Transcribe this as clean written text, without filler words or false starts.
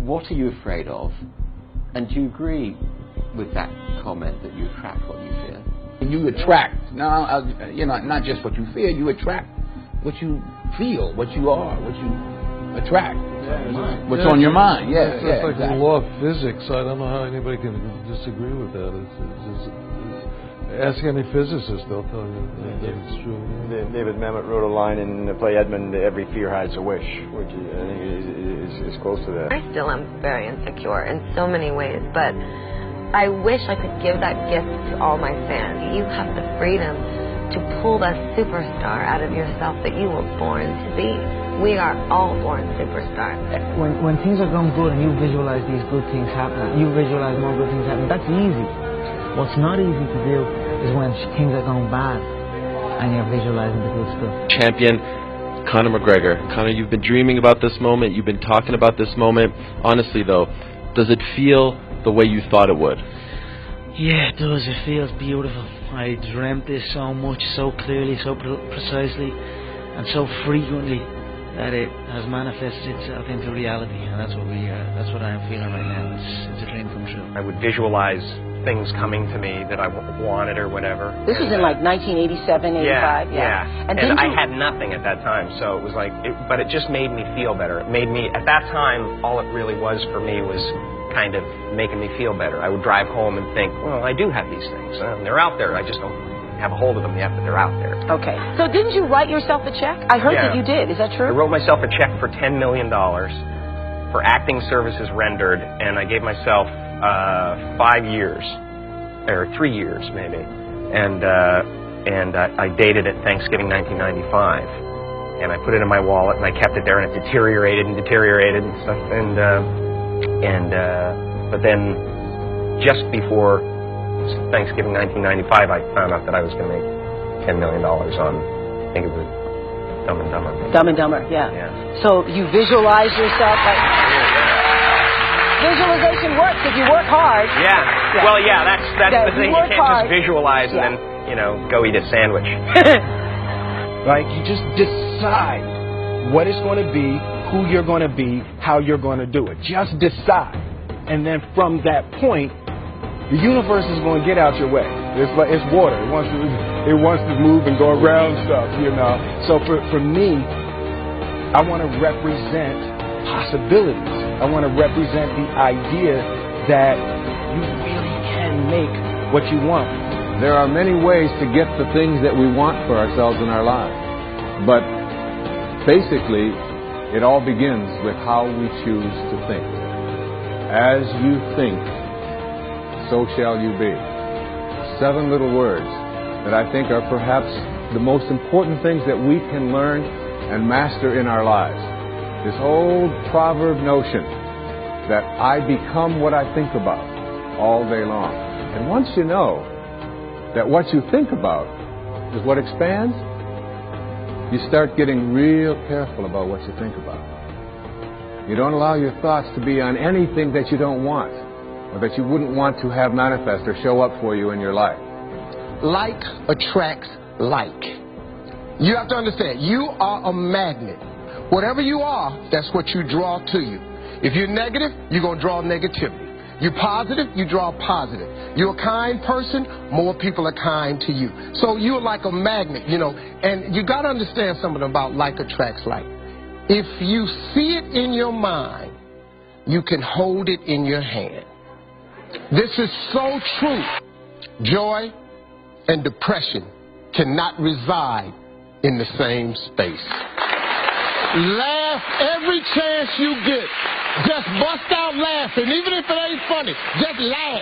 what are you afraid of? And do you agree with that comment that you attract what you fear? You attract, not just what you fear, you attract what you feel, what you are, what you attract. What's on your mind? It's like the law of physics. I don't know how anybody can disagree with that. Ask any physicist, they'll tell you that it's true. David Mamet wrote a line in the play Edmund, "Every fear hides a wish," which I think is close to that. I still am very insecure in so many ways, but I wish I could give that gift to all my fans. You have the freedom to pull that superstar out of yourself that you were born to be. We are all born superstars. When things are going good and you visualize these good things happening, you visualize more good things happening, that's easy. What's not easy to do is when things are going bad and you're visualizing the good stuff. Champion Conor McGregor. Conor, you've been dreaming about this moment. You've been talking about this moment. Honestly, though, does it feel the way you thought it would? Yeah, it does. It feels beautiful. I dreamt this so much, so clearly, so precisely, and so frequently that it has manifested itself into reality, and that's what I am feeling right now. It's a dream come true. I would visualize things coming to me that I wanted or whatever. This was in like 1987, 85. Yeah. And I had nothing at that time, so it was like, but it just made me feel better. It made me, at that time, all it really was for me was kind of making me feel better. I would drive home and think, well, I do have these things. They're out there. I just don't have a hold of them yet, but they're out there. Okay. So didn't you write yourself a check? I heard that you did. Is that true? I wrote myself a check for $10 million for acting services rendered, and I gave myself 5 years, or 3 years maybe, and I dated it Thanksgiving 1995, and I put it in my wallet and I kept it there, and it deteriorated and stuff, but then just before Thanksgiving 1995, I found out that I was going to make $10 million on, I think it was Dumb and Dumber. Dumb and Dumber, yeah. So you visualize yourself like... Visualization works if you work hard. Yeah. Well, yeah, that's the thing. You can't just visualize and then, go eat a sandwich. Like, you just decide what it's going to be, who you're going to be, how you're going to do it. Just decide. And then from that point, the universe is going to get out your way. It's water. It wants to move and go around stuff, So for me, I want to represent possibilities. I want to represent the idea that you really can make what you want. There are many ways to get the things that we want for ourselves in our lives. But basically, it all begins with how we choose to think. As you think, so shall you be. 7 little words that I think are perhaps the most important things that we can learn and master in our lives. This old proverb notion that I become what I think about all day long. And once you know that what you think about is what expands, you start getting real careful about what you think about. You don't allow your thoughts to be on anything that you don't want, or that you wouldn't want to have manifest or show up for you in your life. Like attracts like. You have to understand, you are a magnet. Whatever you are, that's what you draw to you. If you're negative, you're going to draw negativity. You're positive, you draw positive. You're a kind person, more people are kind to you. So you're like a magnet, and you got to understand something about like attracts like. If you see it in your mind, you can hold it in your hand. This is so true. Joy and depression cannot reside in the same space. Laugh every chance you get. Just bust out laughing. Even if it ain't funny, just laugh.